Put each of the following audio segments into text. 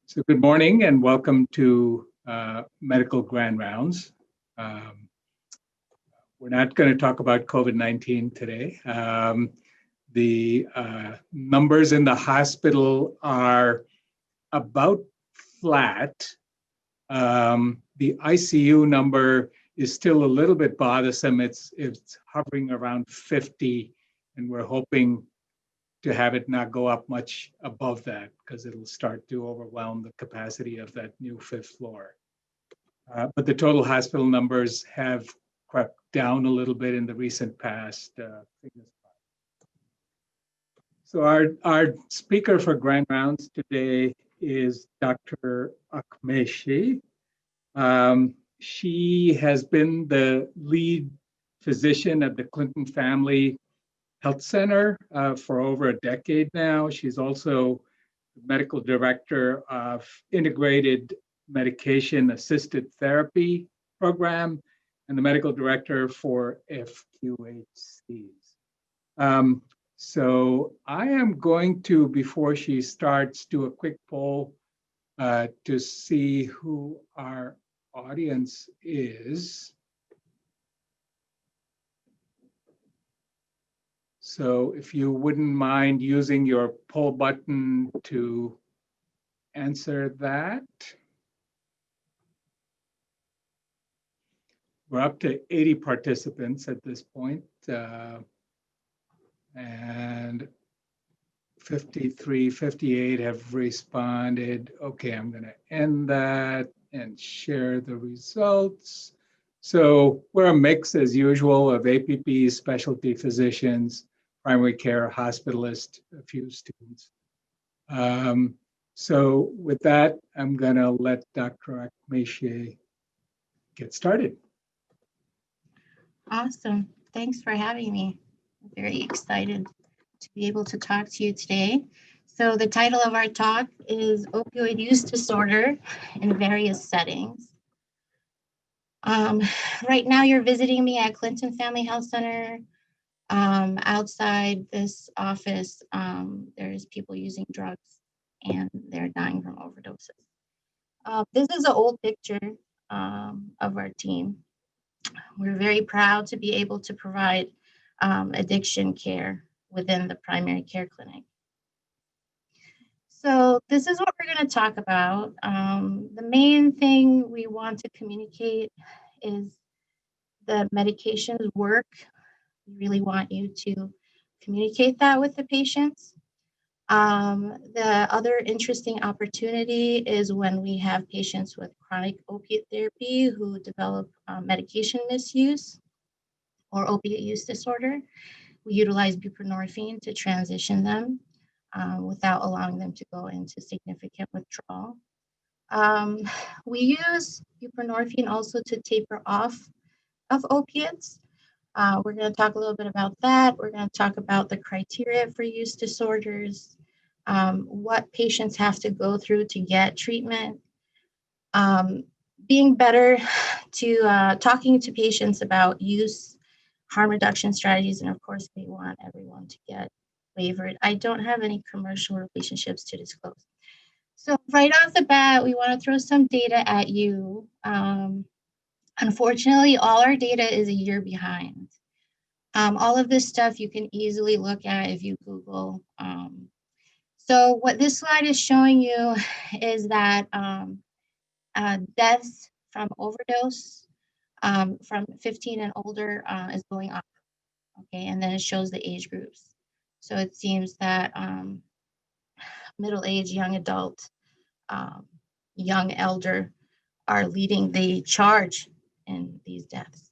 So good morning and welcome to Medical Grand Rounds. We're not going to talk about COVID-19 today. The numbers in the hospital are about flat. The ICU number is still a little bit bothersome. It's hovering around 50, and we're hoping to have it not go up much above that because it'll start to overwhelm the capacity of that new fifth floor. But the total hospital numbers have crept down a little bit in the recent past. So our speaker for Grand Rounds today is Dr. Akamese. She has been the lead physician at the Clinton Family Health Center for over a decade now. She's also the medical director of Integrated Medication Assisted Therapy Program and the medical director for FQHCs. So I am going to, before she starts, do a quick poll to see who our audience is. So if you wouldn't mind using your poll button to answer that. We're up to 80 participants at this point, and 53, 58 have responded. Okay, I'm going to end that and share the results. So we're a mix, as usual, of APPs, specialty physicians, primary care, hospitalist, a few students. So with that, I'm going to let Dr. Akamese get started. Awesome. Thanks for having me. I'm very excited to be able to talk to you today. So the title of our talk is Opioid Use Disorder in Various Settings. Right now you're visiting me at Clinton Family Health Center. Outside this office, there's people using drugs and they're dying from overdoses. This is an old picture of our team. We're very proud to be able to provide addiction care within the primary care clinic. So this is what we're going to talk about. The main thing we want to communicate is the medications work. We really want you to communicate that with the patients. The other interesting opportunity is when we have patients with chronic opiate therapy who develop medication misuse or opiate use disorder. We utilize buprenorphine to transition them without allowing them to go into significant withdrawal. We use buprenorphine also to taper off of opiates. We're going to talk a little bit about that. We're going to talk about the criteria for use disorders, what patients have to go through to get treatment, being better to talking to patients about use, harm reduction strategies, and of course, we want everyone to get waivered. I don't have any commercial relationships to disclose. So right off the bat, we want to throw some data at you. Unfortunately, all our data is a year behind. All of this stuff you can easily look at if you Google. So what this slide is showing you is that deaths from overdose from 15 and older is going up. Okay, and then it shows the age groups. So it seems that middle age, young adult, young elder are leading the charge in these deaths.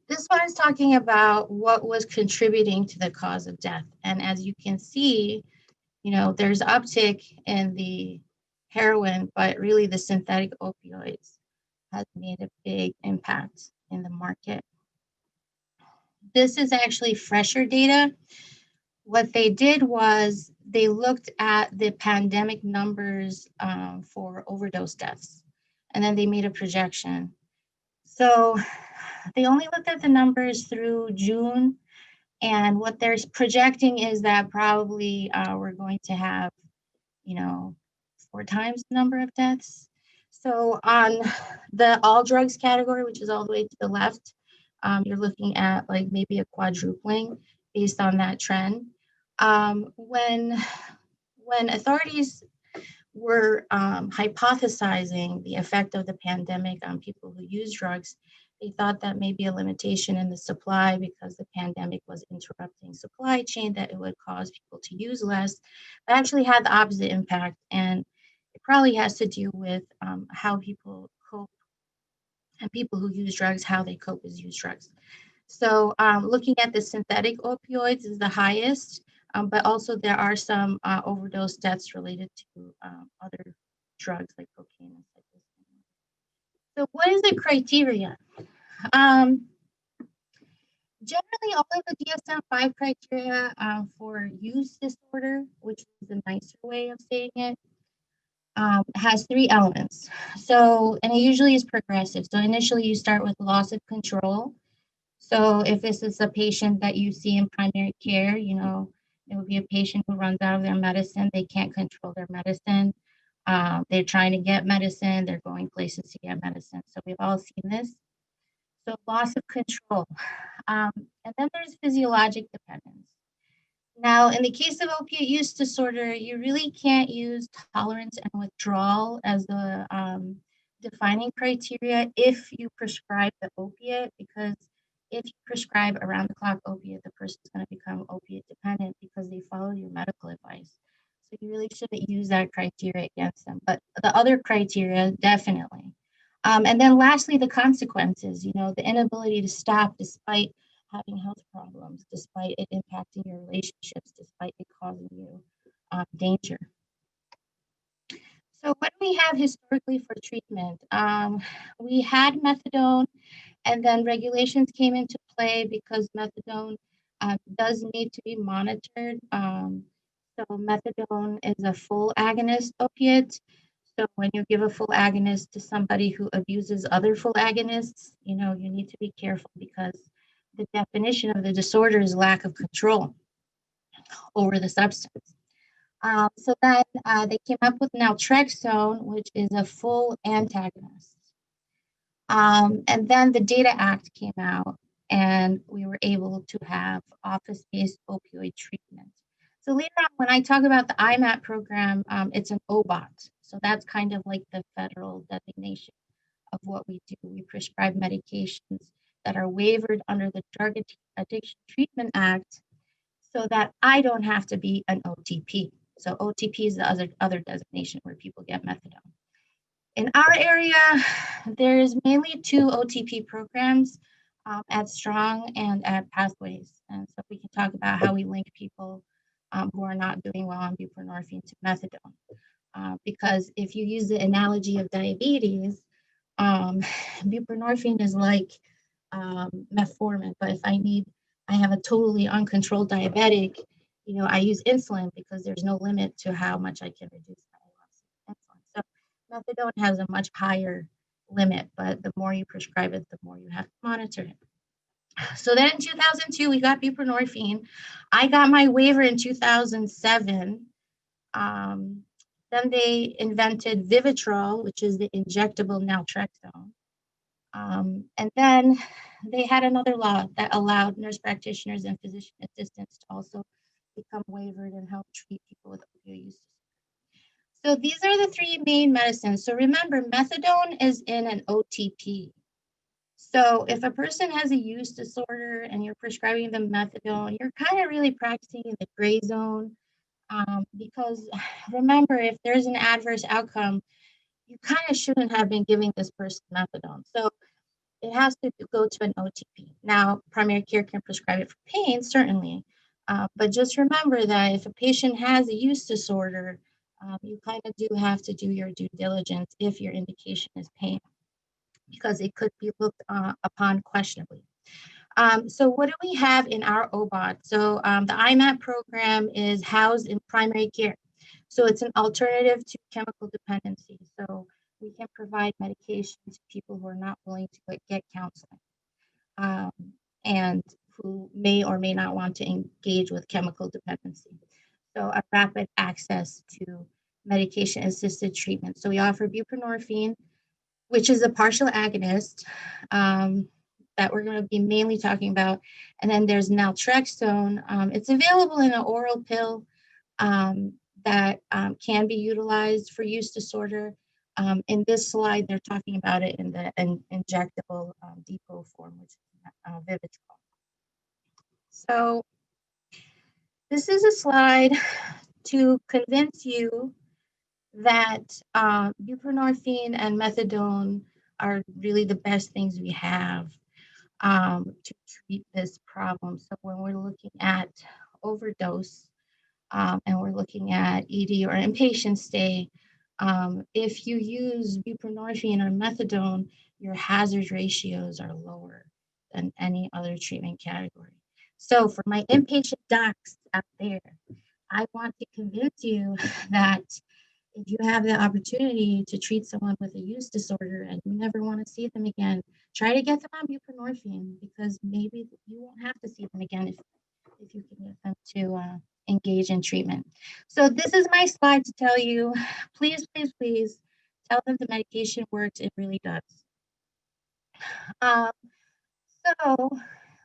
This one is talking about what was contributing to the cause of death. And as you can see, you know, there's uptick in the heroin, but really the synthetic opioids has made a big impact in the market. This is actually fresher data. What they did was they looked at the pandemic numbers for overdose deaths, and then they made a projection. So they only looked at the numbers through June, and what they're projecting is that probably we're going to have you know, 4 times the number of deaths. So on the all drugs category, which is all the way to the left, you're looking at like maybe a quadrupling based on that trend. When authorities were hypothesizing the effect of the pandemic on people who use drugs, they thought that maybe a limitation in the supply because the pandemic was interrupting supply chain, that it would cause people to use less. It actually had the opposite impact, and it probably has to do with how people cope, and people who use drugs, how they cope as use drugs. So looking at the synthetic opioids is the highest, but also there are some overdose deaths related to other drugs like cocaine and cyclothane. So what is the criteria? Um, Generally, all of the DSM-5 criteria for use disorder, which is a nicer way of saying it, has 3 elements. So, and it usually is progressive. So initially you start with loss of control. So if this is a patient that you see in primary care, it would be a patient who runs out of their medicine. They can't control their medicine. They're trying to get medicine. They're going places to get medicine. So we've all seen this. So loss of control. And then there's physiologic dependence. Now, in the case of opiate use disorder, you really can't use tolerance and withdrawal as the defining criteria if you prescribe the opiate, because if you prescribe around the clock opiate, the person is going to become opiate dependent because they follow your medical advice. So you really shouldn't use that criteria against them. But the other criteria, definitely. And then lastly, the consequences, the inability to stop despite having health problems, despite it impacting your relationships, despite it causing you danger. So what do we have historically for treatment? We had methadone, and then regulations came into play because methadone does need to be monitored. So methadone is a full agonist opiate. So when you give a full agonist to somebody who abuses other full agonists, you need to be careful because the definition of the disorder is lack of control over the substance. So then they came up with naltrexone, which is a full antagonist. And then the Data Act came out, and we were able to have office-based opioid treatment. So later on, when I talk about the IMAT program, it's an OBOT. So that's kind of like the federal designation of what we do. We prescribe medications that are waivered under the Drug Addiction Treatment Act so that I don't have to be an OTP. So OTP is the other designation where people get methadone. In our area, there's mainly 2 OTP programs at Strong and at Pathways. And so we can talk about how we link people who are not doing well on buprenorphine to methadone. Because if you use the analogy of diabetes, buprenorphine is like metformin. But if I have a totally uncontrolled diabetic, I use insulin because there's no limit to how much I can reduce my insulin. So methadone has a much higher limit, but the more you prescribe it, the more you have to monitor it. So then in 2002, we got buprenorphine. I got my waiver in 2007. Then they invented Vivitrol, which is the injectable naltrexone. And then they had another law that allowed nurse practitioners and physician assistants to also become waivered and help treat people with opioid use. So these are the 3 main medicines. So remember, methadone is in an OTP. So if a person has a use disorder and you're prescribing them methadone, you're kind of really practicing in the gray zone. Because remember, if there's an adverse outcome, you kind of shouldn't have been giving this person methadone. So it has to go to an OTP. Now, primary care can prescribe it for pain, certainly. But just remember that if a patient has a use disorder, you kind of do have to do your due diligence if your indication is pain, because it could be looked upon questionably. So what do we have in our OBOT? So the IMAT program is housed in primary care. So it's an alternative to chemical dependency. So we can provide medication to people who are not willing to get counseling and who may or may not want to engage with chemical dependency. So a rapid access to medication-assisted treatment. So we offer buprenorphine, which is a partial agonist that we're going to be mainly talking about. And then there's naltrexone. It's available in an oral pill that can be utilized for use disorder. In this slide, they're talking about it in the injectable depot form, which is Vivitrol. So this is a slide to convince you that buprenorphine and methadone are really the best things we have to treat this problem. So when we're looking at overdose and we're looking at ED or inpatient stay, if you use buprenorphine or methadone, your hazard ratios are lower than any other treatment category. So for my inpatient docs out there, I want to convince you that if you have the opportunity to treat someone with a use disorder and you never want to see them again, try to get them on buprenorphine, because maybe you won't have to see them again if you can get them to engage in treatment. So this is my slide to tell you, please, please, please tell them the medication works. It really does. So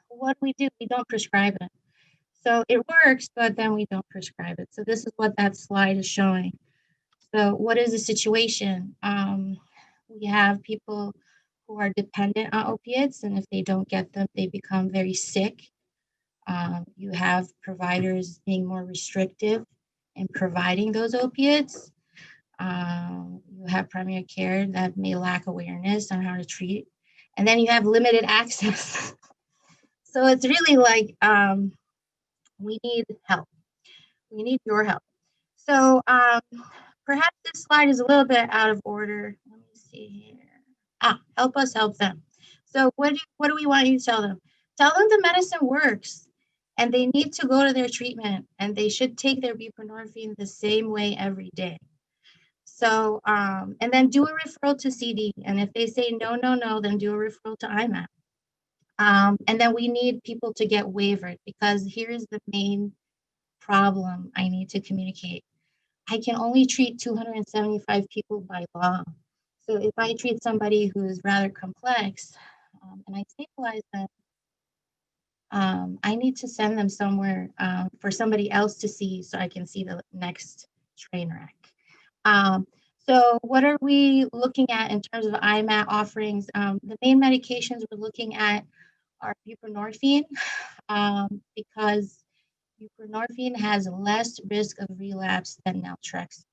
what we do, we don't prescribe it. So it works, but then we don't prescribe it. So this is what that slide is showing. So what is the situation? We have people who are dependent on opiates, and if they don't get them, they become very sick. You have providers being more restrictive in providing those opiates. You have primary care that may lack awareness on how to treat. And then you have limited access. So it's really like we need help. We need your help. So perhaps this slide is a little bit out of order. Let me see here. Help us help them. So what do we want you to tell them? Tell them the medicine works and they need to go to their treatment and they should take their buprenorphine the same way every day. So, and then do a referral to CD. And if they say no, no, no, then do a referral to IMAP. And then we need people to get waivered, because here's the main problem I need to communicate. I can only treat 275 people by law. So if I treat somebody who is rather complex and I stabilize them, I need to send them somewhere for somebody else to see so I can see the next train wreck. So what are we looking at in terms of IMAT offerings? The main medications we're looking at are buprenorphine, because buprenorphine has less risk of relapse than naltrexone.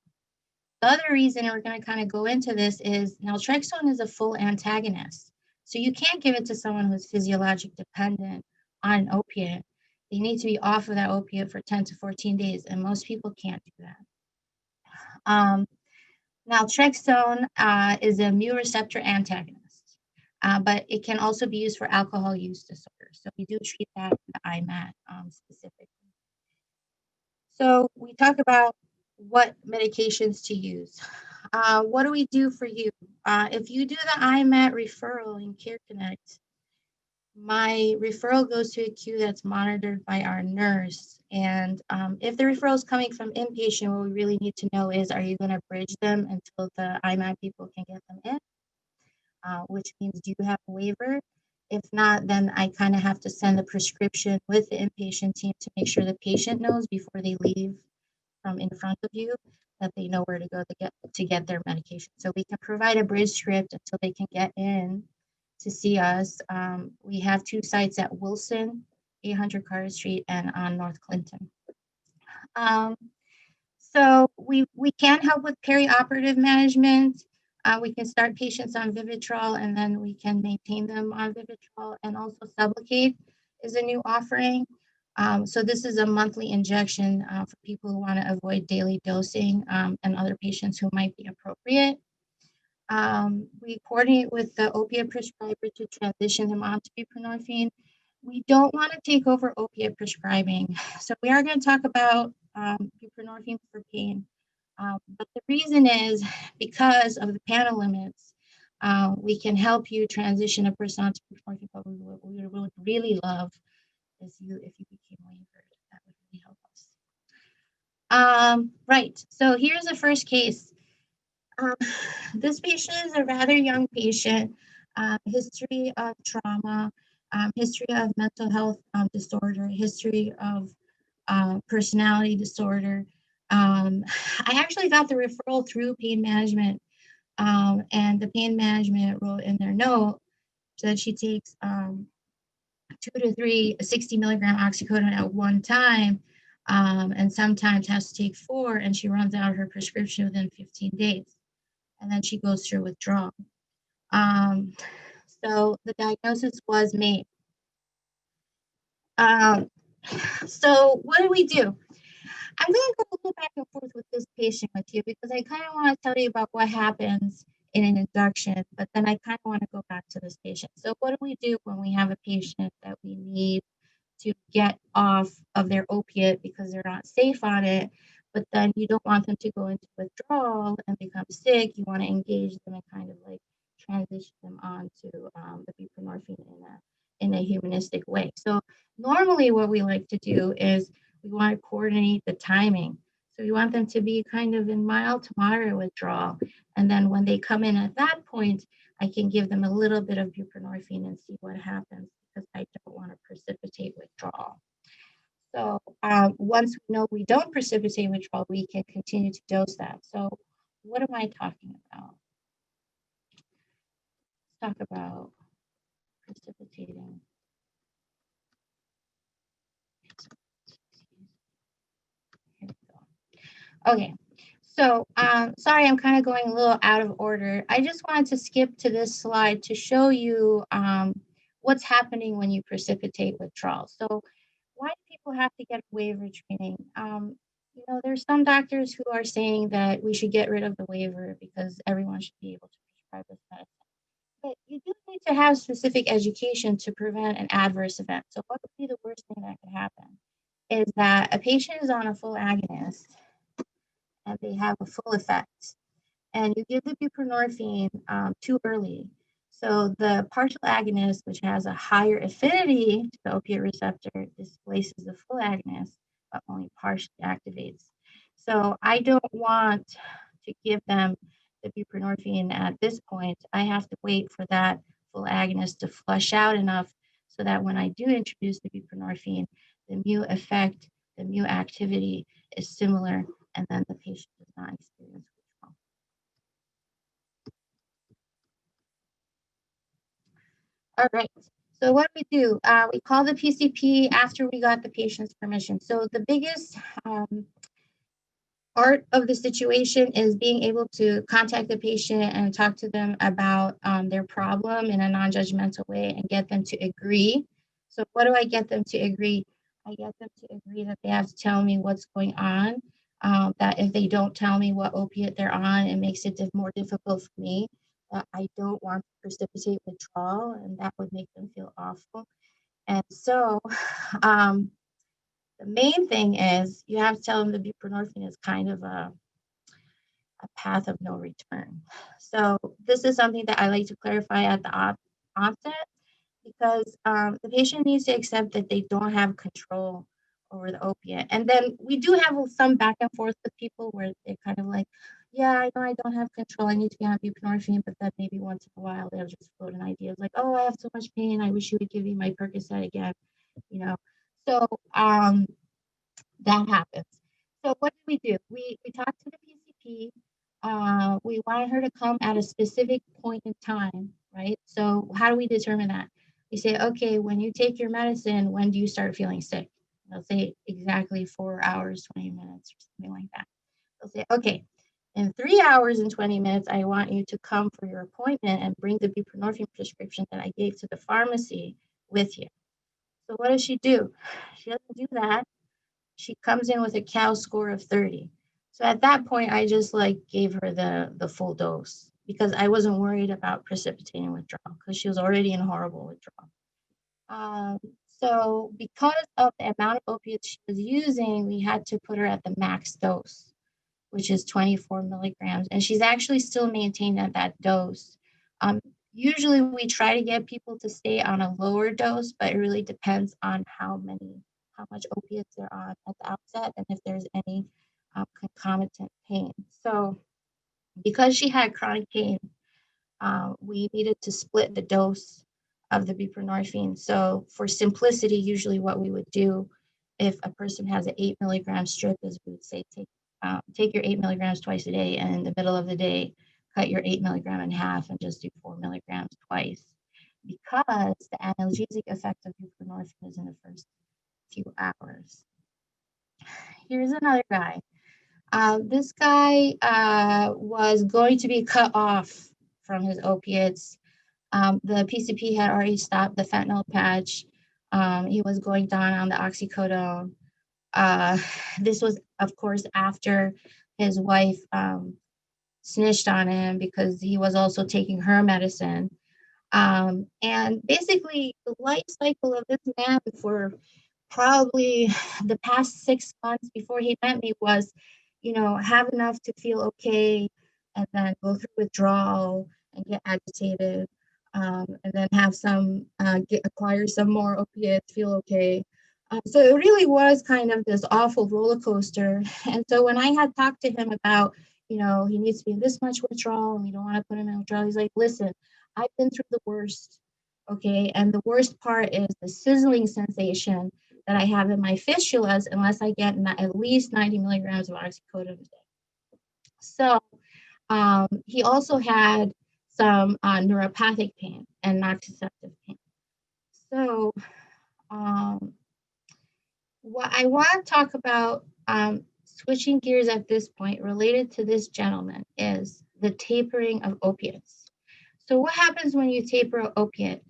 The other reason, and we're going to kind of go into this, is naltrexone is a full antagonist. So you can't give it to someone who's physiologic dependent on an opiate. They need to be off of that opiate for 10 to 14 days, and most people can't do that. Naltrexone is a mu receptor antagonist, but it can also be used for alcohol use disorder. So we do treat that in the IMAT specifically. So we talk about what medications to use. What do we do for you? If you do the IMAT referral in Care Connect, my referral goes to a queue that's monitored by our nurse. And if the referral is coming from inpatient, what we really need to know is, are you going to bridge them until the IMAT people can get them in? Which means, do you have a waiver? If not, then I kind of have to send the prescription with the inpatient team to make sure the patient knows before they leave from in front of you that they know where to go to get their medication. So we can provide a bridge script until they can get in to see us. We have 2 sites at Wilson, 800 Carter Street, and on North Clinton. So we can help with perioperative management. We can start patients on Vivitrol, and then we can maintain them on Vivitrol. And also Sublocade is a new offering. So this is a monthly injection for people who want to avoid daily dosing and other patients who might be appropriate. We coordinate with the opiate prescriber to transition them onto buprenorphine. We don't want to take over opiate prescribing. So we are going to talk about buprenorphine for pain. But the reason is because of the panel limits, we can help you transition a person onto buprenorphine, but we would really love is if you became waivered. That would really help Right, so here's the first case. Um, this patient is a rather young patient, history of trauma, history of mental health disorder, history of personality disorder. I actually got the referral through pain management, and the pain management wrote in their note that she takes 2 to 3 60 milligram oxycodone at one time, and sometimes has to take 4, and she runs out her prescription within 15 days. And then she goes through withdrawal. Um, so the diagnosis was made. Um, so what do we do? I'm going to go a little back and forth with this patient with you because I kind of want to tell you about what happens in an induction, but then I kind of want to go back to this patient. So what do we do when we have a patient that we need to get off of their opiate because they're not safe on it, but then you don't want them to go into withdrawal and become sick? You want to engage them and kind of like transition them onto the buprenorphine in a humanistic way. So normally what we like to do is we want to coordinate the timing. So we want them to be kind of in mild to moderate withdrawal. And then when they come in at that point, I can give them a little bit of buprenorphine and see what happens because I don't want to precipitate withdrawal. So once we know we don't precipitate withdrawal, we can continue to dose that. So what am I talking about? Let's talk about precipitating. Here we go. Okay, so sorry, I'm kind of going a little out of order. I just wanted to skip to this slide to show you what's happening when you precipitate withdrawal. So why do people have to get waiver training? You know, there's some doctors who are saying that we should get rid of the waiver because everyone should be able to prescribe this medicine. But you do need to have specific education to prevent an adverse event. So what would be the worst thing that could happen is that a patient is on a full agonist and they have a full effect, and you give the buprenorphine too early. So the partial agonist, which has a higher affinity to the opiate receptor, displaces the full agonist, but only partially activates. So I don't want to give them the buprenorphine at this point. I have to wait for that full agonist to flush out enough so that when I do introduce the buprenorphine, the mu effect, the mu activity is similar, and then the patient does not experience withdrawal. All right, so what do? We call the PCP after we got the patient's permission. So the biggest part of the situation is being able to contact the patient and talk to them about their problem in a non-judgmental way and get them to agree. So what do I get them to agree? I get them to agree that they have to tell me what's going on, that if they don't tell me what opiate they're on, it makes it more difficult for me, that I don't want to precipitate withdrawal, and that would make them feel awful. And so the main thing is you have to tell them the buprenorphine is kind of a path of no return. So this is something that I like to clarify at the onset because the patient needs to accept that they don't have control over the opiate. And then we do have some back and forth with people where they're kind of like, yeah, I know I don't have control. I need to be on buprenorphine, but then maybe once in a while they'll just float an idea of like, oh, I have so much pain. I wish you would give me my Percocet again, you know. So that happens. So what do? We talk to the PCP. We want her to come at a specific point in time, right? So how do we determine that? We say, okay, when you take your medicine, when do you start feeling sick? They'll say exactly 4 hours, 20 minutes, or something like that. They'll say, okay, in 3 hours and 20 minutes, I want you to come for your appointment and bring the buprenorphine prescription that I gave to the pharmacy with you. So what does she do? She doesn't do that. She comes in with a CAL score of 30. So at that point, I just like gave her the full dose because I wasn't worried about precipitating withdrawal because she was already in horrible withdrawal. So because of the amount of opiates she was using, we had to put her at the max dose, which is 24 milligrams. And she's actually still maintained at that dose. Usually we try to get people to stay on a lower dose, but it really depends on how much opiates they're on at the outset and if there's any concomitant pain. So because she had chronic pain, we needed to split the dose of the buprenorphine. So for simplicity, usually what we would do if a person has an 8 milligram strip is we would say take your 8 milligrams twice a day, and in the middle of the day, cut your 8 milligram in half and just do 4 milligrams twice, because the analgesic effect of buprenorphine is in the first few hours. Here's another guy. This guy was going to be cut off from his opiates. The PCP had already stopped the fentanyl patch. He was going down on the oxycodone. This was, of course, after his wife snitched on him because he was also taking her medicine. And basically, the life cycle of this man for probably the past 6 months before he met me was, have enough to feel okay, and then go through withdrawal and get agitated, and then have acquire some more opiates, feel okay. So it really was kind of this awful roller coaster. And so when I had talked to him about, he needs to be in this much withdrawal and we don't want to put him in withdrawal, he's like, listen, I've been through the worst. Okay. And the worst part is the sizzling sensation that I have in my fistulas unless I get at least 90 milligrams of oxycodone a day. So he also had some neuropathic pain and nociceptive pain. So what I want to talk about, switching gears at this point related to this gentleman, is the tapering of opiates. So what happens when you taper an opiate?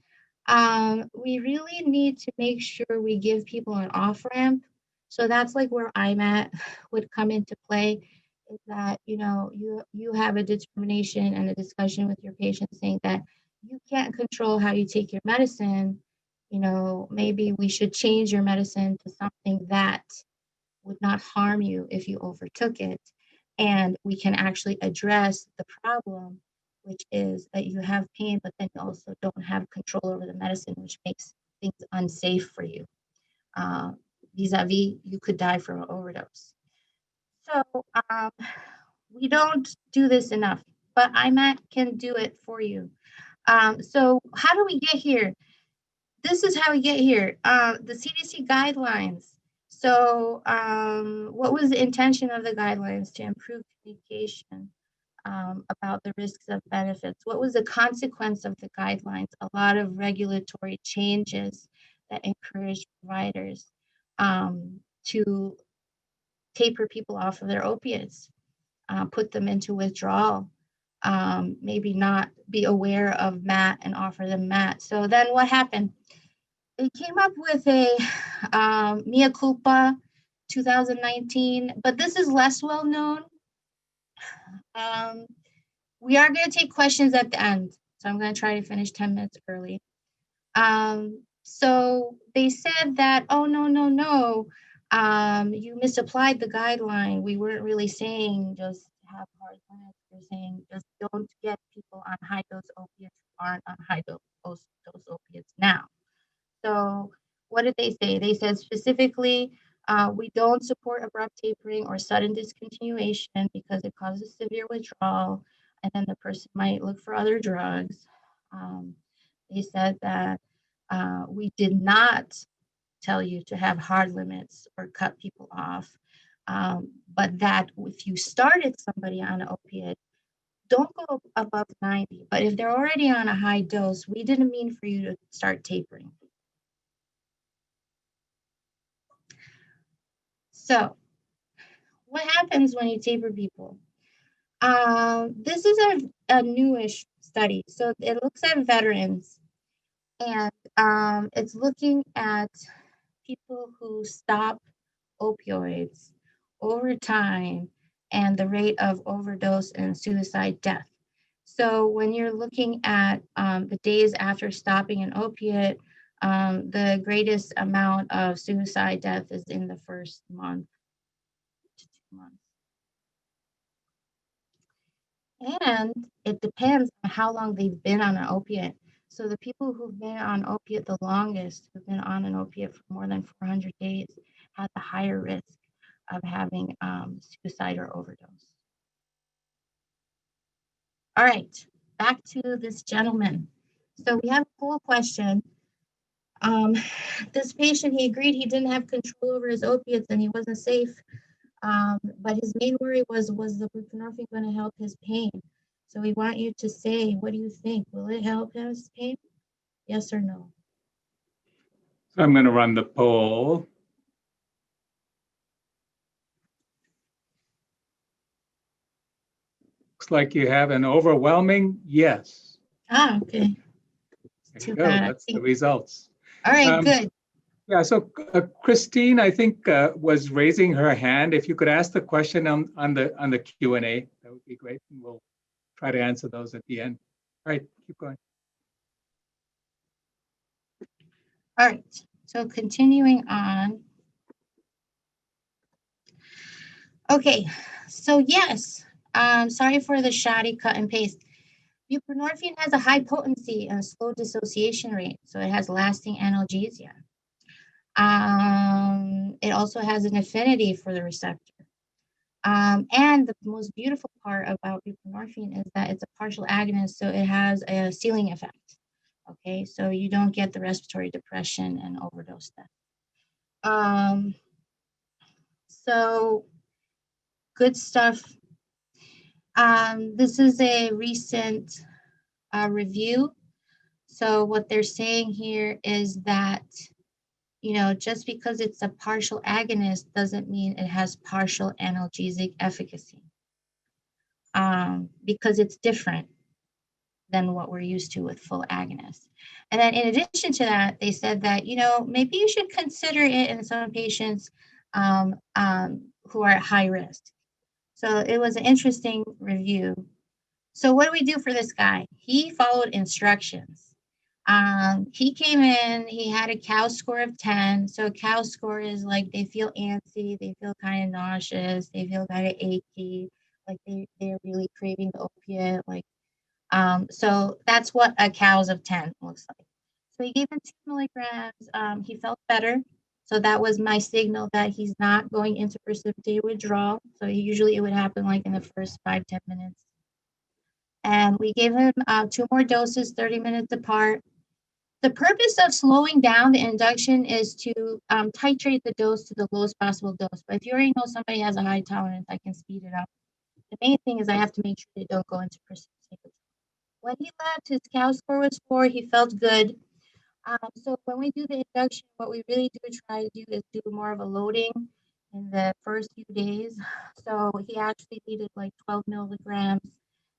We really need to make sure we give people an off-ramp. So that's like where IMAT would come into play, is that, you have a determination and a discussion with your patient saying that you can't control how you take your medicine. Maybe we should change your medicine to something that would not harm you if you overtook it. And we can actually address the problem, which is that you have pain, but then you also don't have control over the medicine, which makes things unsafe for you. Vis-a-vis, you could die from an overdose. So we don't do this enough, but IMAT can do it for you. So how do we get here? This is how we get here. The CDC guidelines. So what was the intention of the guidelines? To improve communication about the risks of benefits. What was the consequence of the guidelines? A lot of regulatory changes that encourage providers to taper people off of their opiates, put them into withdrawal, maybe not be aware of MAT and offer them MAT. So then what happened? They came up with a mea culpa 2019, but this is less well known. We are going to take questions at the end, so I'm going to try to finish 10 minutes early. So they said that, oh, no, you misapplied the guideline. We weren't really saying just have hard limits. We're saying just don't get people on high dose opiates who aren't on high dose opiates now. So what did they say? They said specifically, we don't support abrupt tapering or sudden discontinuation because it causes severe withdrawal, and then the person might look for other drugs. They said that we did not tell you to have hard limits or cut people off, but that if you started somebody on an opiate, don't go above 90. But if they're already on a high dose, we didn't mean for you to start tapering. So what happens when you taper people? This is a newish study. So it looks at veterans, and it's looking at people who stop opioids over time and the rate of overdose and suicide death. So when you're looking at the days after stopping an opiate, the greatest amount of suicide death is in the first month to 2 months. And it depends on how long they've been on an opiate. So the people who've been on opiate the longest, who've been on an opiate for more than 400 days, have a higher risk of having suicide or overdose. All right, back to this gentleman. So we have a cool question. This patient, he agreed he didn't have control over his opiates and he wasn't safe. But his main worry was the buprenorphine going to help his pain? So we want you to say, what do you think? Will it help his pain? Yes or no? So I'm going to run the poll. Looks like you have an overwhelming yes. Ah, okay. There Too you go. bad. That's the results. All right, good. Yeah, so Christine, I think, was raising her hand. If you could ask the question on the Q&A, that would be great. And we'll try to answer those at the end. All right, keep going. All right, so continuing on. Okay, so yes, sorry for the shoddy cut and paste. Buprenorphine has a high potency and a slow dissociation rate, so it has lasting analgesia. It also has an affinity for the receptor. And the most beautiful part about buprenorphine is that it's a partial agonist, so it has a ceiling effect. Okay, so you don't get the respiratory depression and overdose death. So good stuff. This is a recent review. So what they're saying here is that, you know, just because it's a partial agonist doesn't mean it has partial analgesic efficacy, because it's different than what we're used to with full agonists. And then in addition to that, they said that, you know, maybe you should consider it in some patients who are at high risk. So it was an interesting review. So what do we do for this guy? He followed instructions. He came in, he had a COWS score of 10. So COWS score is like they feel antsy, they feel kind of nauseous, they feel kind of achy, like they're really craving the opiate. Like, so that's what a COWS of 10 looks like. So he gave him 2 milligrams. He felt better. So that was my signal that he's not going into precipitated withdrawal. So usually it would happen like in the first 5-10 minutes. And we gave him 2 more doses, 30 minutes apart. The purpose of slowing down the induction is to titrate the dose to the lowest possible dose. But if you already know somebody has a high tolerance, I can speed it up. The main thing is I have to make sure they don't go into precipitated withdrawal. When he left, his COWS score was 4. He felt good. So when we do the induction, what we really do try to do is do more of a loading in the first few days. So he actually needed like 12 milligrams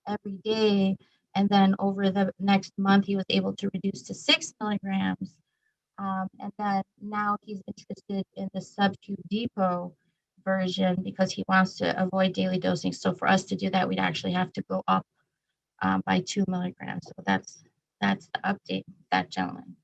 every day. And then over the next month, he was able to reduce to 6 milligrams. And then now he's interested in the sub-Q depot version because he wants to avoid daily dosing. So for us to do that, we'd actually have to go up by 2 milligrams. So that's the update, that gentleman.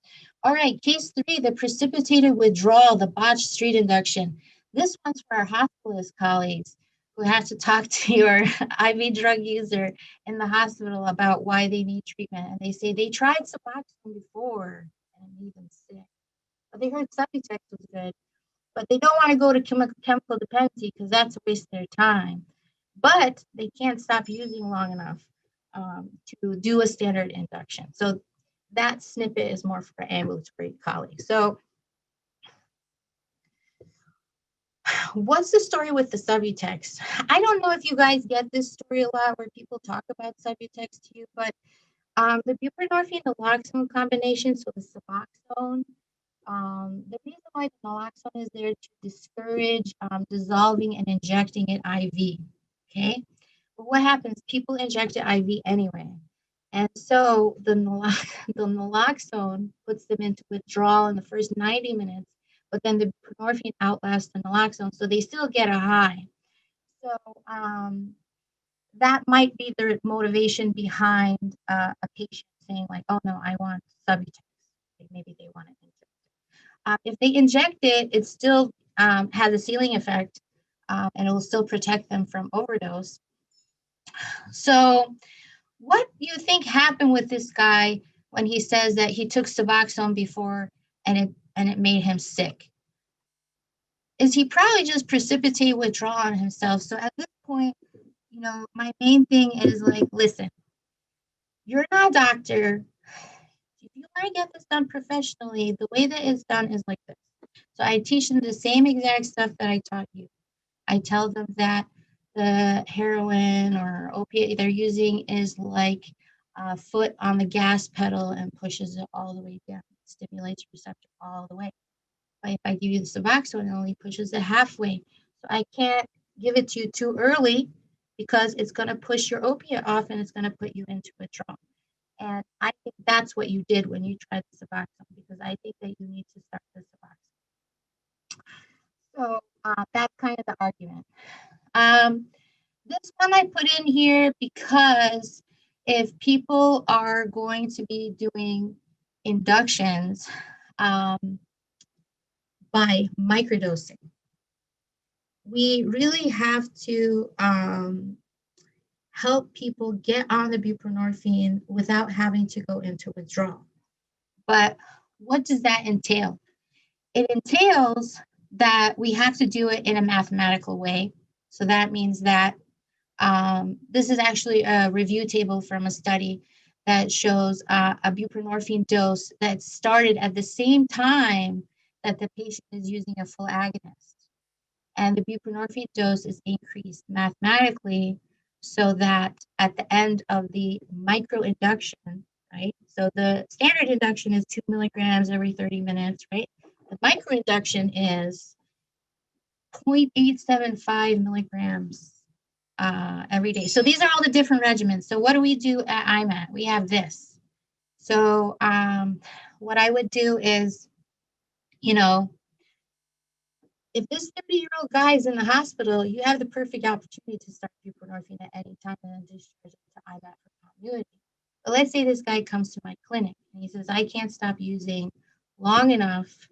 All right, case 3, the precipitated withdrawal, the botched street induction. This one's for our hospitalist colleagues who have to talk to your IV drug user in the hospital about why they need treatment. And they say they tried Suboxone before and it made them sick. But they heard Subutex was good. But they don't want to go to chemical dependency because that's a waste of their time. But they can't stop using long enough to do a standard induction. So that snippet is more for ambulatory colleagues. So what's the story with the Subutex? I don't know if you guys get this story a lot where people talk about Subutex to you, but the buprenorphine naloxone combination, so the Suboxone, the reason why the naloxone is there to discourage dissolving and injecting it IV, okay? But what happens? People inject it IV anyway. And so the naloxone puts them into withdrawal in the first 90 minutes, but then the buprenorphine outlasts the naloxone, so they still get a high. So that might be the motivation behind a patient saying like, oh no, I want Subutex. Maybe they want to inject it. If they inject it, it still has a ceiling effect, and it will still protect them from overdose. So what do you think happened with this guy when he says that he took Suboxone before and it made him sick? is he probably just precipitate withdrawal on himself. So at this point, you know, my main thing is like, listen, you're not a doctor. If you want to get this done professionally, the way that it's done is like this. So I teach them the same exact stuff that I taught you. I tell them that the heroin or opiate they're using is like a foot on the gas pedal and pushes it all the way down, stimulates the receptor all the way. But if I give you the Suboxone, it only pushes it halfway. So I can't give it to you too early because it's going to push your opiate off and it's going to put you into withdrawal. And I think that's what you did when you tried the Suboxone, because I think that you need to start the Suboxone. So that's kind of the argument. This one I put in here because if people are going to be doing inductions by microdosing, we really have to help people get on the buprenorphine without having to go into withdrawal. But what does that entail? It entails that we have to do it in a mathematical way. So that means that this is actually a review table from a study that shows a buprenorphine dose that started at the same time that the patient is using a full agonist. And the buprenorphine dose is increased mathematically so that at the end of the microinduction, right? So the standard induction is 2 milligrams every 30 minutes, right? The microinduction is 0.875 milligrams every day. So these are all the different regimens. So what do we do at IMAT? We have this. So what I would do is, you know, if this 30-year-old guy is in the hospital, you have the perfect opportunity to start buprenorphine at any time and then discharge it to IMAT for continuity. But let's say this guy comes to my clinic and he says, I can't stop using long enough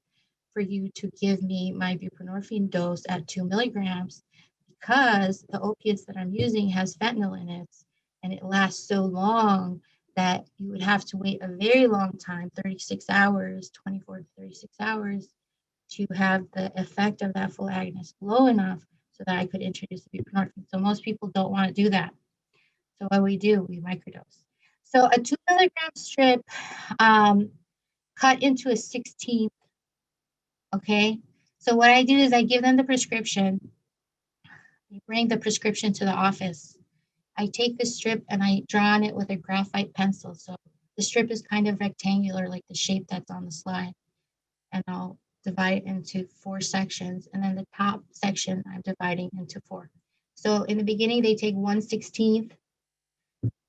for you to give me my buprenorphine dose at 2 milligrams because the opiates that I'm using has fentanyl in it and it lasts so long that you would have to wait a very long time, 36 hours, 24 to 36 hours, to have the effect of that full agonist low enough so that I could introduce the buprenorphine. So most people don't want to do that. So what we do, we microdose. So a 2 milligram strip cut into a 16th, okay? So what I do is I give them the prescription. They bring the prescription to the office. I take the strip and I draw on it with a graphite pencil. So the strip is kind of rectangular, like the shape that's on the slide. And I'll divide it into 4 sections. And then the top section, I'm dividing into 4. So in the beginning, they take 1/16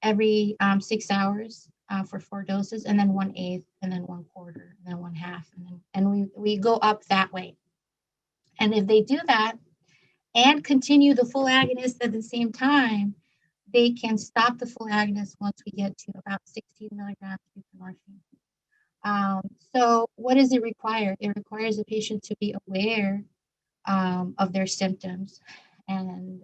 every 6 hours for 4 doses, and then 1/8, and then 1/4, and then 1/2. And we go up that way. And if they do that and continue the full agonist at the same time, they can stop the full agonist once we get to about 16 milligrams of buprenorphine. So what does it require? It requires the patient to be aware of their symptoms and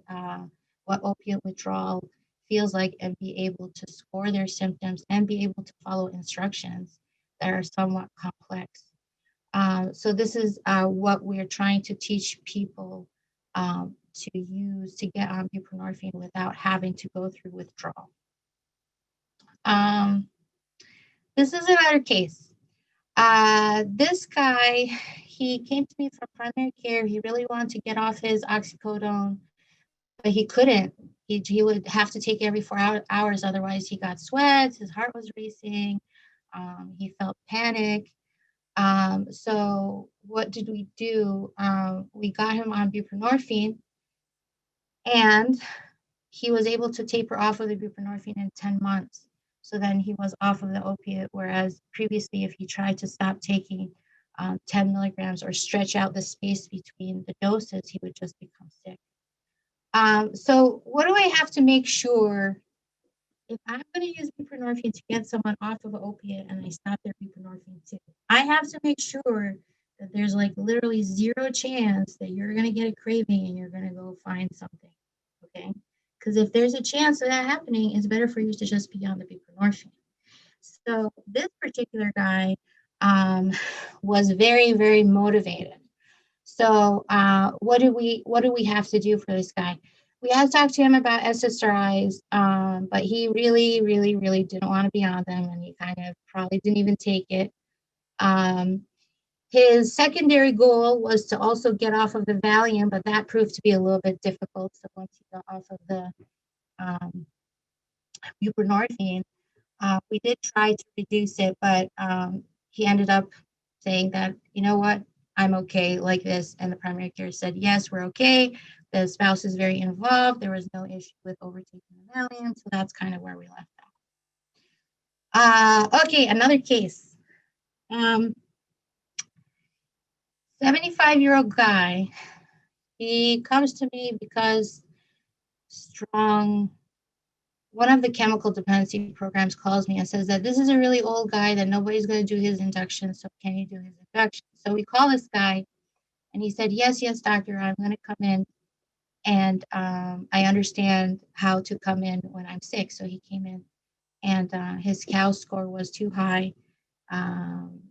what opiate withdrawal feels like and be able to score their symptoms and be able to follow instructions that are somewhat complex. So this is what we're trying to teach people to use to get on buprenorphine without having to go through withdrawal. This is another case. This guy, he came to me from primary care. He really wanted to get off his oxycodone, but he couldn't. He would have to take every 4 hours. Otherwise, he got sweats. His heart was racing. He felt panic. So what did we do? We got him on buprenorphine, and he was able to taper off of the buprenorphine in 10 months. So then he was off of the opiate, whereas previously, if he tried to stop taking 10 milligrams or stretch out the space between the doses, he would just become sick. So what do I have to make sure if I'm going to use buprenorphine to get someone off of an opiate and I stop their buprenorphine too? I have to make sure that there's like literally 0 chance that you're going to get a craving and you're going to go find something, okay? Because if there's a chance of that happening, it's better for you to just be on the buprenorphine. So this particular guy was very, very motivated. So what do we have to do for this guy? We had to talk to him about SSRIs, but he really, really, really didn't want to be on them, and he kind of probably didn't even take it. His secondary goal was to also get off of the Valium, but that proved to be a little bit difficult. So once he got off of the buprenorphine, we did try to reduce it, but he ended up saying that, you know what, I'm okay like this. And the primary care said, yes, we're okay. The spouse is very involved. There was no issue with overtaking the Valium. So that's kind of where we left off. Okay, another case. 75-year-old guy. He comes to me because one of the chemical dependency programs calls me and says that this is a really old guy, that nobody's going to do his induction. So can you do his induction? So we call this guy and he said, yes, doctor, I'm going to come in. And I understand how to come in when I'm sick. So he came in and his CAL score was too high.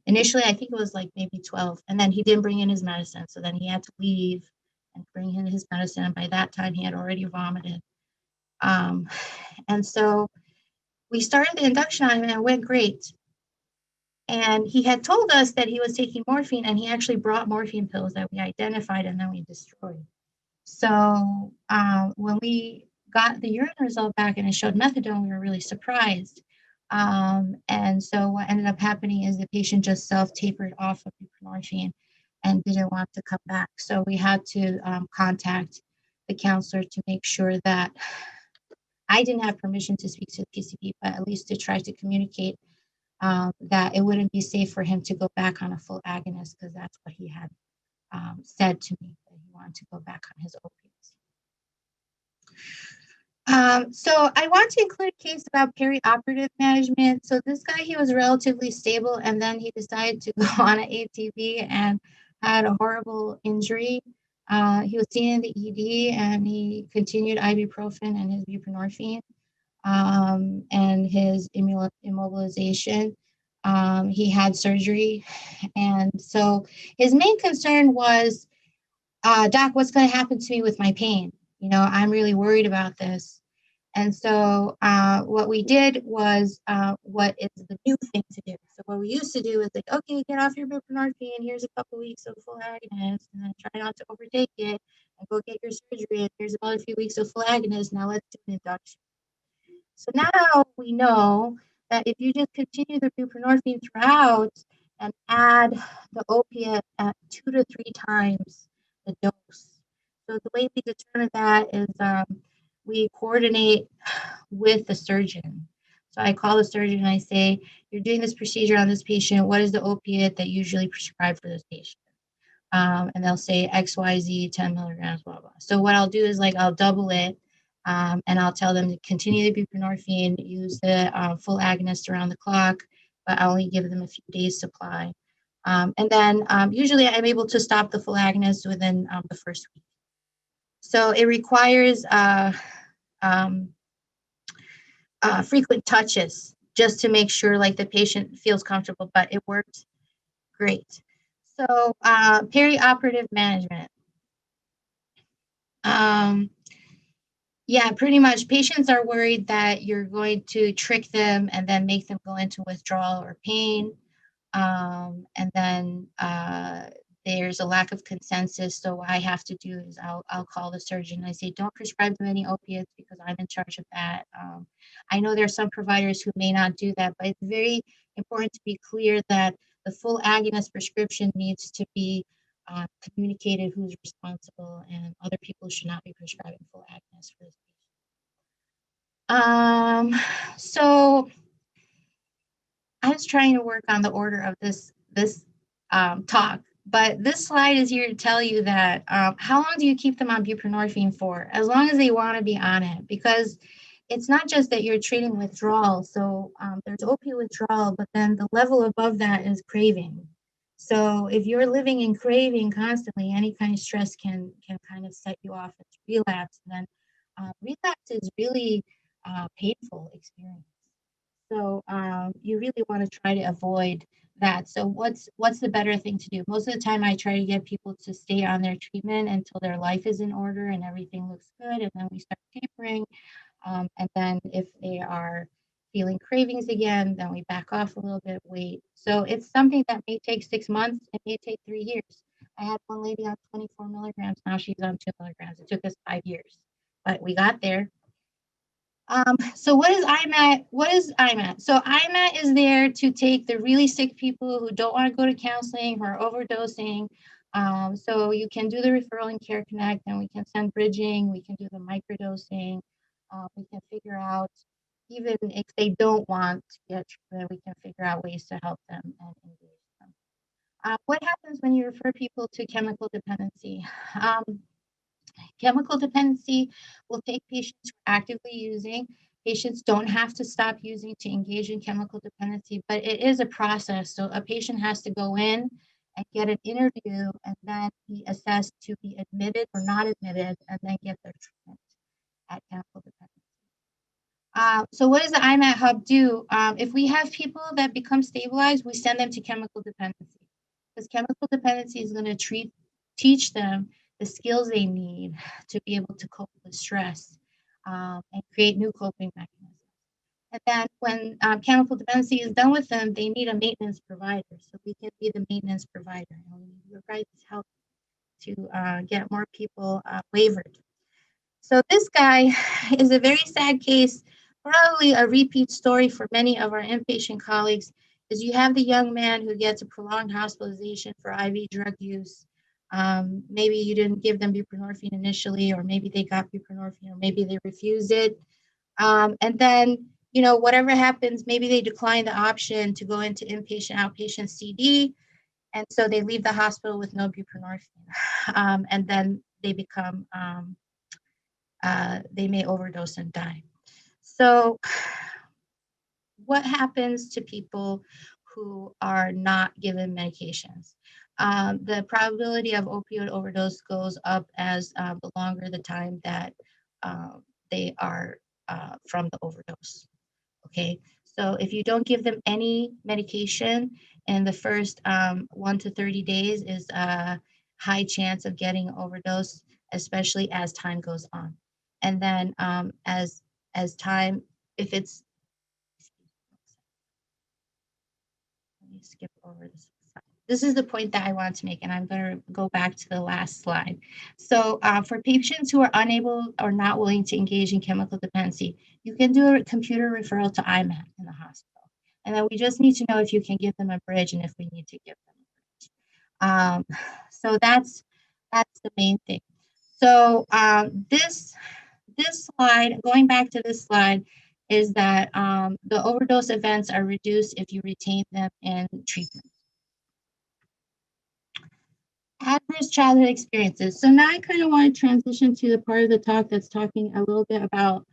Initially, I think it was like maybe 12. And then he didn't bring in his medicine. So then he had to leave and bring in his medicine. And by that time, he had already vomited. And so we started the induction on him and it went great. And he had told us that he was taking morphine, and he actually brought morphine pills that we identified and then we destroyed. So when we got the urine result back and it showed methadone, we were really surprised. And so what ended up happening is the patient just self-tapered off of buprenorphine and didn't want to come back. So we had to contact the counselor to make sure that I didn't have permission to speak to the PCP, but at least to try to communicate that it wouldn't be safe for him to go back on a full agonist, because that's what he had said to me, that he wanted to go back on his opiates. So I want to include a case about perioperative management. So this guy, he was relatively stable, and then he decided to go on an ATV and had a horrible injury. He was seen in the ED, and he continued ibuprofen and his buprenorphine and his immobilization. He had surgery. And so his main concern was, doc, what's going to happen to me with my pain? You know, I'm really worried about this. And so what we did was what is the new thing to do. So what we used to do is like, okay, get off your buprenorphine. Here's a couple weeks of full agonist, and then try not to overtake it, and go get your surgery. And here's another few weeks of full agonist. Now let's do an induction. So now we know that if you just continue the buprenorphine throughout and add the opiate at 2 to 3 times the dose. So the way we determine that is we coordinate with the surgeon. So I call the surgeon and I say, you're doing this procedure on this patient. What is the opiate that usually prescribed for this patient? And they'll say XYZ, 10 milligrams, blah, blah. So what I'll do is like, I'll double it. And I'll tell them to continue the buprenorphine, use the full agonist around the clock, but I only give them a few days supply. And then usually I'm able to stop the full agonist within the first week. So it requires frequent touches just to make sure like the patient feels comfortable, but it worked great. So perioperative management. Yeah, pretty much. Patients are worried that you're going to trick them and then make them go into withdrawal or pain. And then there's a lack of consensus. So what I have to do is I'll call the surgeon. I say, don't prescribe them any opiates because I'm in charge of that. I know there are some providers who may not do that, but it's very important to be clear that the full agonist prescription needs to be communicated who's responsible, and other people should not be prescribing full agonists for this patient. So I was trying to work on the order of this talk, but this slide is here to tell you that how long do you keep them on buprenorphine for? As long as they want to be on it, because it's not just that you're treating withdrawal. So there's opioid withdrawal, but then the level above that is craving. So if you're living in craving constantly, any kind of stress can kind of set you off into relapse. And then relapse is really painful experience. So you really want to try to avoid that. So what's the better thing to do? Most of the time I try to get people to stay on their treatment until their life is in order and everything looks good, and then we start tapering. And then if they are feeling cravings again, then we back off a little bit, wait. So it's something that may take 6 months, it may take 3 years. I had one lady on 24 milligrams, now she's on 2 milligrams. It took us 5 years, but we got there. So what is IMAT? What is IMAT? So IMAT is there to take the really sick people who don't want to go to counseling, who are overdosing. So you can do the referral in Care Connect, and we can send bridging, we can do the microdosing. We can figure out, even if they don't want to get treatment, we can figure out ways to help them and engage them. What happens when you refer people to chemical dependency? Chemical dependency will take patients who are actively using. Patients don't have to stop using to engage in chemical dependency, but it is a process. So a patient has to go in and get an interview and then be assessed to be admitted or not admitted, and then get their treatment at chemical dependency. So what does the IMAT hub do? If we have people that become stabilized, we send them to chemical dependency, because chemical dependency is going to teach them the skills they need to be able to cope with stress, and create new coping mechanisms. And then when chemical dependency is done with them, they need a maintenance provider. So we can be the maintenance provider, and we need your guys' help to get more people waivered. So this guy is a very sad case, probably a repeat story for many of our inpatient colleagues, is you have the young man who gets a prolonged hospitalization for IV drug use. Maybe you didn't give them buprenorphine initially, or maybe they got buprenorphine, or maybe they refused it. And then, whatever happens, maybe they decline the option to go into inpatient, outpatient CD. And so they leave the hospital with no buprenorphine. And then they become, they may overdose and die. So what happens to people who are not given medications? The probability of opioid overdose goes up as the longer the time that they are from the overdose. Okay, so if you don't give them any medication in the first 1 to 30 days, is a high chance of getting overdose, especially as time goes on. And then as time, if it's, let me skip over this. This is the point that I want to make, and I'm going to go back to the last slide. So for patients who are unable or not willing to engage in chemical dependency, you can do a computer referral to IMAT in the hospital. And then we just need to know if you can give them a bridge and if we need to give them a bridge. So that's the main thing. So this slide, going back to this slide, is that the overdose events are reduced if you retain them in treatment. Adverse childhood experiences. So now I kind of want to transition to the part of the talk that's talking a little bit about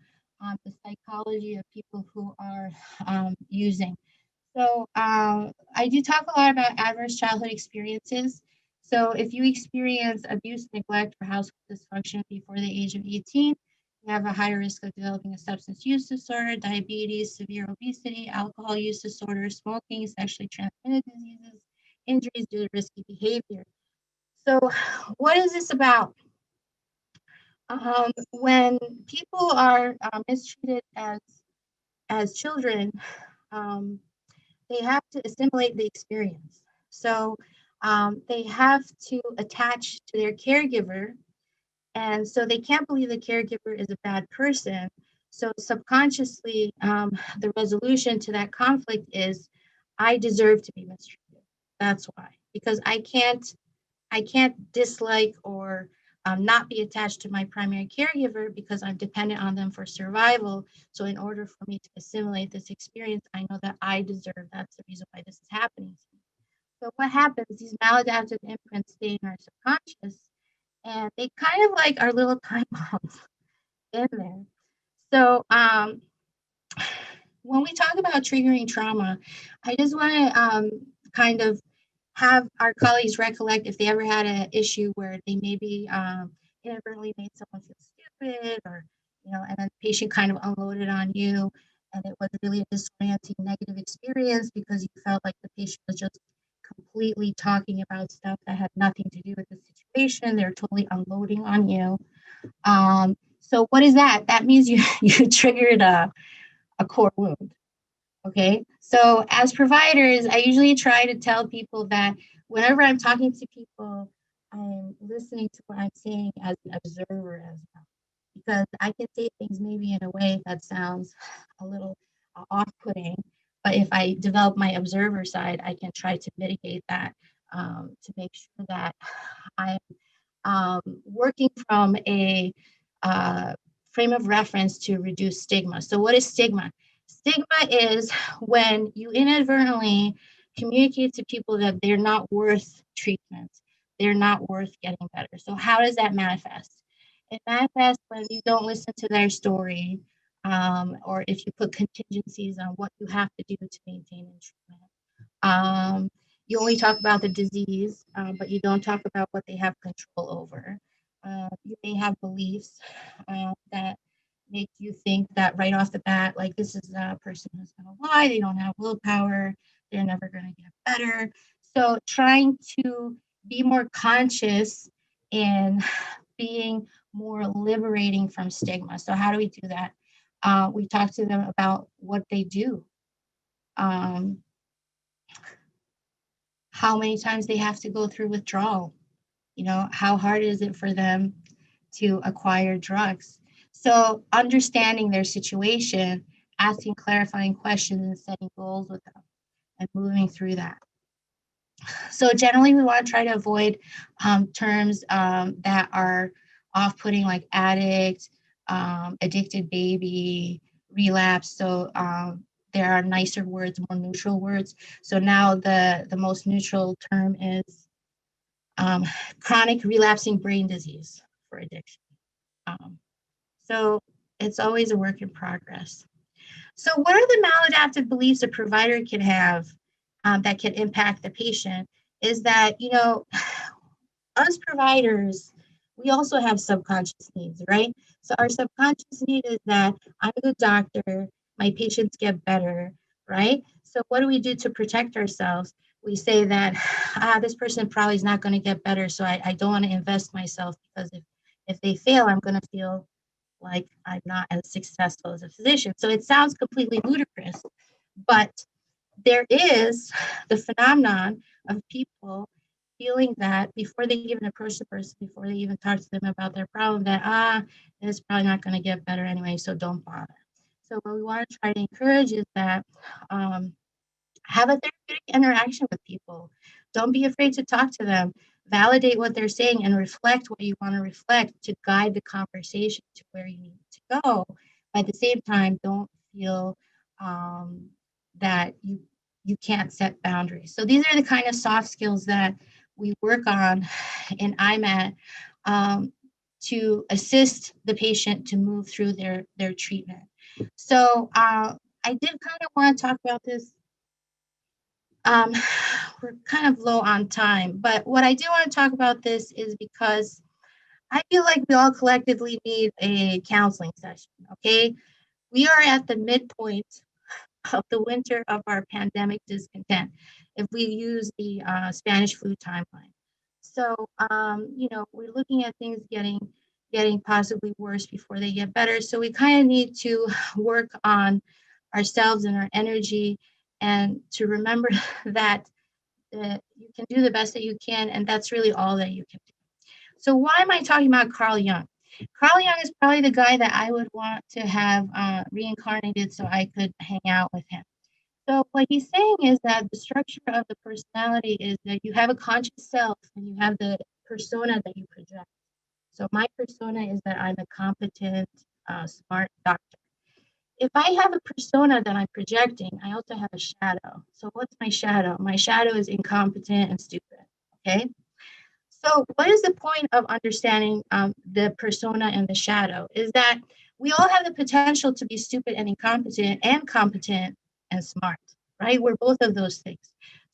the psychology of people who are using. So I do talk a lot about adverse childhood experiences. So if you experience abuse, neglect, or household dysfunction before the age of 18, you have a higher risk of developing a substance use disorder, diabetes, severe obesity, alcohol use disorder, smoking, sexually transmitted diseases, injuries due to risky behavior. So what is this about? When people are mistreated as children, they have to assimilate the experience. So they have to attach to their caregiver, and so they can't believe the caregiver is a bad person. So subconsciously, the resolution to that conflict is, I deserve to be mistreated. That's why, because I can't dislike or not be attached to my primary caregiver because I'm dependent on them for survival. So in order for me to assimilate this experience, I know that I deserve. That's the reason why this is happening to me. So what happens, these maladaptive imprints stay in our subconscious, and they kind of like our little time bombs in there. So when we talk about triggering trauma, I just want to kind of have our colleagues recollect if they ever had an issue where they maybe inadvertently made someone feel stupid, or and then the patient kind of unloaded on you. and it was really a disorienting negative experience because you felt like the patient was just completely talking about stuff that had nothing to do with the situation. They're totally unloading on you. So what is that? That means you triggered a core wound. Okay. So as providers, I usually try to tell people that whenever I'm talking to people, I'm listening to what I'm saying as an observer as well. Because I can say things maybe in a way that sounds a little off-putting, but if I develop my observer side, I can try to mitigate that, to make sure that I'm working from a uh, frame of reference to reduce stigma. So what is stigma? Stigma is when you inadvertently communicate to people that they're not worth treatment. They're not worth getting better. So how does that manifest? It manifests when you don't listen to their story, or if you put contingencies on what you have to do to maintain treatment. You only talk about the disease, but you don't talk about what they have control over. You may have beliefs that make you think that right off the bat, like this is a person who's going to lie, they don't have willpower, they're never going to get better. So trying to be more conscious and being more liberating from stigma. So how do we do that? We talk to them about what they do. Um, how many times they have to go through withdrawal, how hard is it for them to acquire drugs. So understanding their situation, asking clarifying questions and setting goals with them and moving through that. So generally we want to try to avoid terms that are off-putting, like addict, addicted baby, relapse. So there are nicer words, more neutral words. So now the most neutral term is chronic relapsing brain disease for addiction. So it's always a work in progress. So what are the maladaptive beliefs a provider can have that can impact the patient? Is that, us providers, we also have subconscious needs, right? So our subconscious need is that I'm a good doctor, my patients get better, right? So what do we do to protect ourselves? We say that this person probably is not going to get better, so I don't want to invest myself, because if they fail, I'm going to feel like I'm not as successful as a physician. So it sounds completely ludicrous, but there is the phenomenon of people feeling that before they even approach the person, before they even talk to them about their problem, that it's probably not going to get better anyway, so don't bother. So what we want to try to encourage is that have a therapeutic interaction with people. Don't be afraid to talk to them. Validate what they're saying and reflect what you want to reflect to guide the conversation to where you need to go. At the same time, don't feel that you can't set boundaries. So these are the kind of soft skills that we work on in IMAT to assist the patient to move through their treatment. So I did kind of want to talk about this. We're kind of low on time, but what I do want to talk about this is because I feel like we all collectively need a counseling session, okay? We are at the midpoint of the winter of our pandemic discontent, if we use the Spanish flu timeline. So, we're looking at things getting possibly worse before they get better. So we kind of need to work on ourselves and our energy, and to remember that you can do the best that you can, and that's really all that you can do. So why am I talking about Carl Jung? Carl Jung is probably the guy that I would want to have reincarnated so I could hang out with him. So what he's saying is that the structure of the personality is that you have a conscious self and you have the persona that you project. So my persona is that I'm a competent, smart doctor. If I have a persona that I'm projecting, I also have a shadow. So what's my shadow? My shadow is incompetent and stupid, okay? So what is the point of understanding the persona and the shadow? Is that we all have the potential to be stupid and incompetent and competent and smart, right? We're both of those things.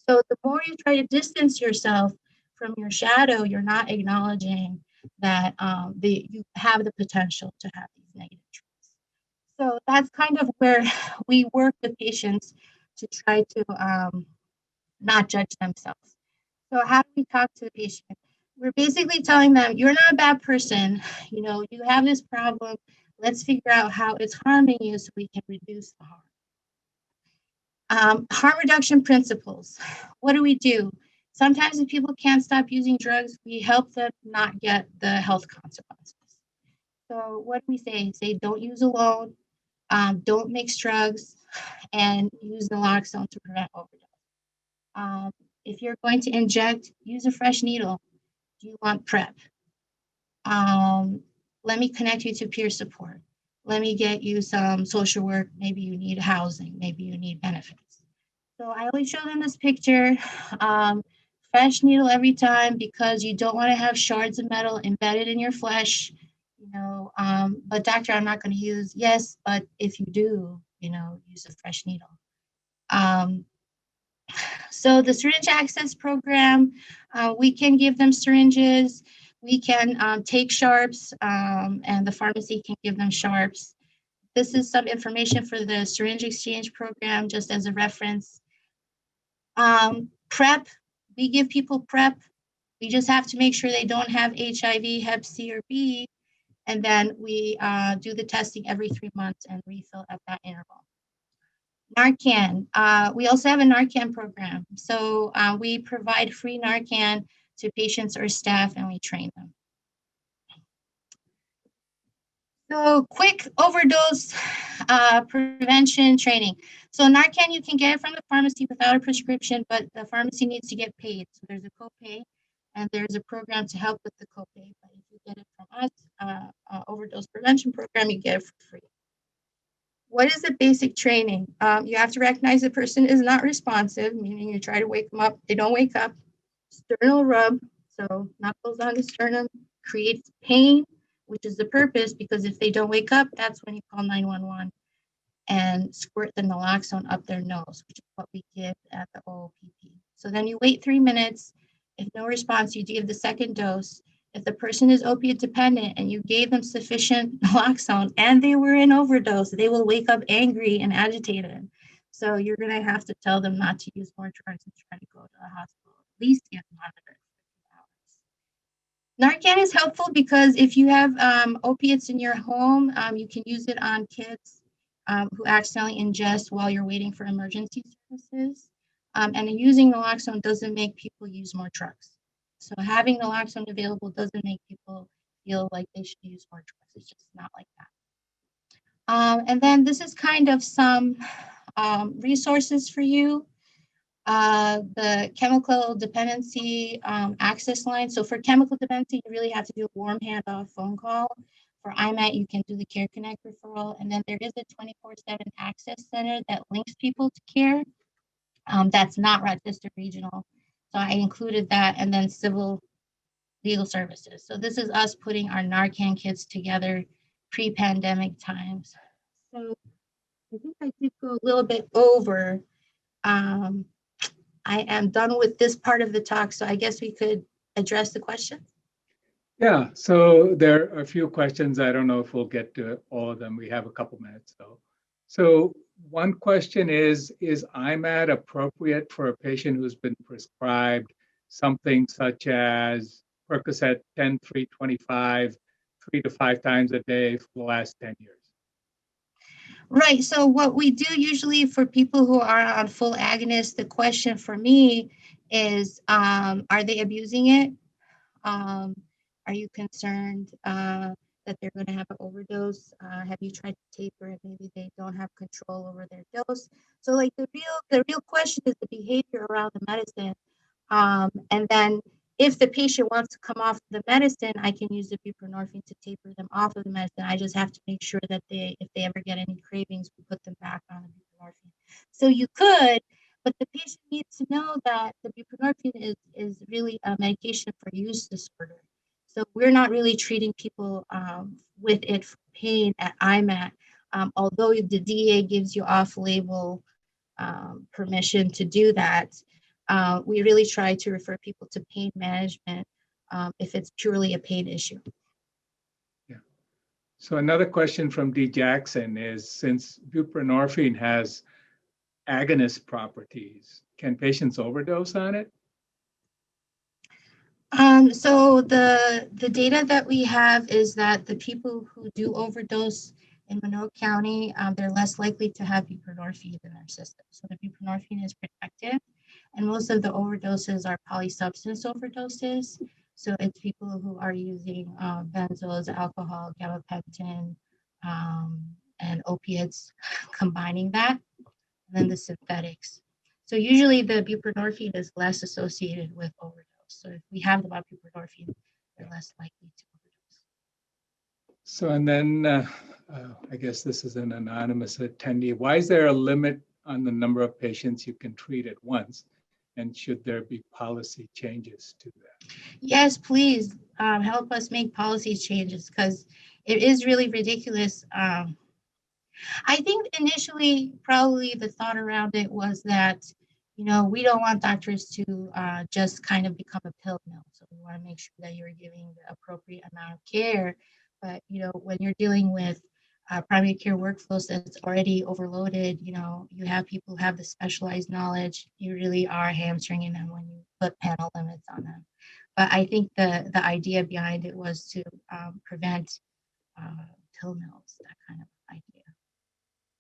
So the more you try to distance yourself from your shadow, you're not acknowledging that you have the potential to have these negative traits. So that's kind of where we work with patients to try to not judge themselves. So how do we talk to the patient? We're basically telling them, you're not a bad person. You know, you have this problem. Let's figure out how it's harming you so we can reduce the harm. Harm reduction principles. What do we do? Sometimes if people can't stop using drugs, we help them not get the health consequences. So what do we say? Say don't use alone, don't mix drugs, and use naloxone to prevent overdose. If you're going to inject, use a fresh needle. Do you want PrEP? Let me connect you to peer support. Let me get you some social work. Maybe you need housing. Maybe you need benefits. So I always show them this picture. Fresh needle every time because you don't want to have shards of metal embedded in your flesh. You know, but doctor, I'm not going to use. Yes, but if you do, you know, use a fresh needle. So the syringe access program, we can give them syringes. We can take sharps, and the pharmacy can give them sharps. This is some information for the syringe exchange program, just as a reference. PrEP, we give people PrEP. We just have to make sure they don't have HIV, Hep C, or B, and then we do the testing every 3 months and refill at that interval. Narcan, we also have a Narcan program. So we provide free Narcan to patients or staff and we train them. So quick overdose prevention training. So Narcan, you can get it from the pharmacy without a prescription, but the pharmacy needs to get paid. So there's a copay and there's a program to help with the copay. But if you get it from us, overdose prevention program, you get it for free. What is the basic training? You have to recognize the person is not responsive, meaning you try to wake them up, they don't wake up. Sternal rub, so knuckles on the sternum, creates pain, which is the purpose, because if they don't wake up, that's when you call 911 and squirt the naloxone up their nose, which is what we give at the OOPP. So then you wait 3 minutes. If no response, you give the second dose. If the person is opiate dependent and you gave them sufficient naloxone and they were in overdose, they will wake up angry and agitated. So you're going to have to tell them not to use more drugs and try to go to the hospital, at least get monitored for 2 hours. Narcan is helpful because if you have opiates in your home, you can use it on kids who accidentally ingest while you're waiting for emergency services. And using naloxone doesn't make people use more drugs. So having naloxone available doesn't make people feel like they should use more drugs. It's just not like that. And then this is kind of some resources for you. The chemical dependency access line. So for chemical dependency, you really have to do a warm handoff phone call. For IMAT, you can do the Care Connect referral. And then there is a 24/7 access center that links people to care. That's not Rochester Regional. So I included that, and then civil legal services. So this is us putting our Narcan kits together pre-pandemic times. So I think I did go a little bit over. I am done with this part of the talk, so I guess we could address the questions. Yeah, so there are a few questions. I don't know if we'll get to all of them. We have a couple minutes though. So one question is IMAT appropriate for a patient who's been prescribed something such as Percocet 10-3-25, 3 to 5 times a day for the last 10 years? Right, so what we do usually for people who are on full agonist, the question for me is, are they abusing it? Are you concerned that they're going to have an overdose? Have you tried to taper it? Maybe they don't have control over their dose. So like the real question is the behavior around the medicine. And then if the patient wants to come off the medicine, I can use the buprenorphine to taper them off of the medicine. I just have to make sure that if they ever get any cravings, we put them back on the buprenorphine. So you could, but the patient needs to know that the buprenorphine is really a medication for use disorder. So we're not really treating people with it for pain at IMAT, although the DEA gives you off-label permission to do that. We really try to refer people to pain management if it's purely a pain issue. Yeah. So another question from D. Jackson is, since buprenorphine has agonist properties, can patients overdose on it? So the data that we have is that the people who do overdose in Monroe County, they're less likely to have buprenorphine in their system. So the buprenorphine is protective, and most of the overdoses are polysubstance overdoses. So it's people who are using benzos, alcohol, gabapentin, and opiates, combining that, and then the synthetics. So usually the buprenorphine is less associated with overdose. So if we have the buprenorphine, they're less likely to overdose. So, and then I guess this is an anonymous attendee. Why is there a limit on the number of patients you can treat at once? And should there be policy changes to that? Yes, please help us make policy changes, because it is really ridiculous. I think initially, probably the thought around it was that, we don't want doctors to just kind of become a pill mill. So we want to make sure that you're giving the appropriate amount of care. But, when you're dealing with primary care workflows that's already overloaded, you have people who have the specialized knowledge. You really are hamstringing them when you put panel limits on them. But I think the idea behind it was to prevent pill mills, that kind of idea.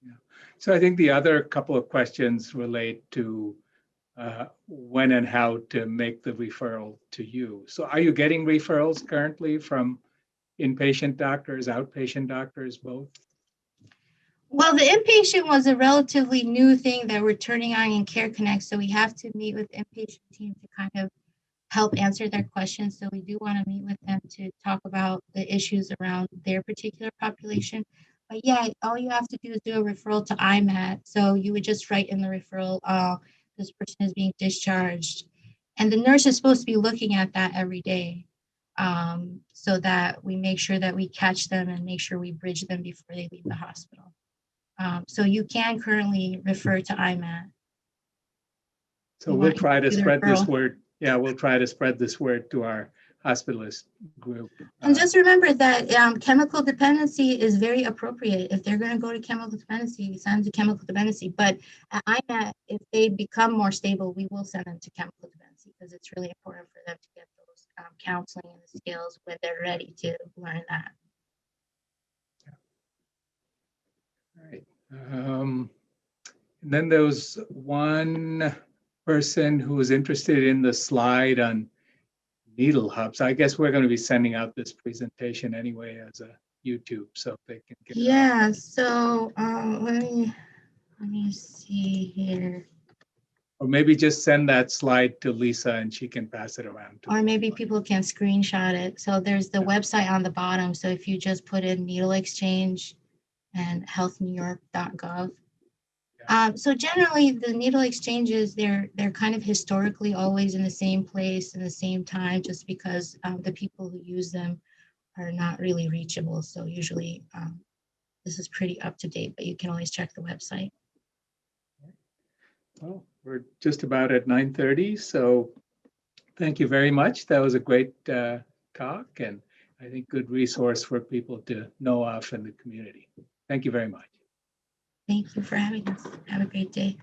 Yeah. So I think the other couple of questions relate to when and how to make the referral to you. So are you getting referrals currently from inpatient doctors, outpatient doctors, both? Well, the inpatient was a relatively new thing that we're turning on in Care Connect. So we have to meet with inpatient team to kind of help answer their questions. So we do want to meet with them to talk about the issues around their particular population. But yeah, all you have to do is do a referral to IMAT. So you would just write in the referral, this person is being discharged. And the nurse is supposed to be looking at that every day, so that we make sure that we catch them and make sure we bridge them before they leave the hospital. So you can currently refer to IMAT. So we'll try to spread this word. Yeah, we'll try to spread this word to our hospitalist group. And just remember that chemical dependency is very appropriate. If they're going to go to chemical dependency, send them to chemical dependency. But at IMAT, if they become more stable, we will send them to chemical dependency, because it's really important for them to get those counseling and the skills when they're ready to learn that. All right. And then there was one person who was interested in the slide on needle hubs. I guess we're going to be sending out this presentation anyway as a YouTube, so they can get it. Yeah. So let me see here. Or maybe just send that slide to Lisa and she can pass it around. Or maybe people can screenshot it. So there's the website on the bottom. So if you just put in needle exchange and healthnewyork.gov. So generally the needle exchanges, they're kind of historically always in the same place in the same time, just because the people who use them are not really reachable. So usually this is pretty up to date, but you can always check the website. Well, we're just about at 9:30, so thank you very much. That was a great talk, and I think good resource for people to know of in the community. Thank you very much. Thank you for having us. Have a great day.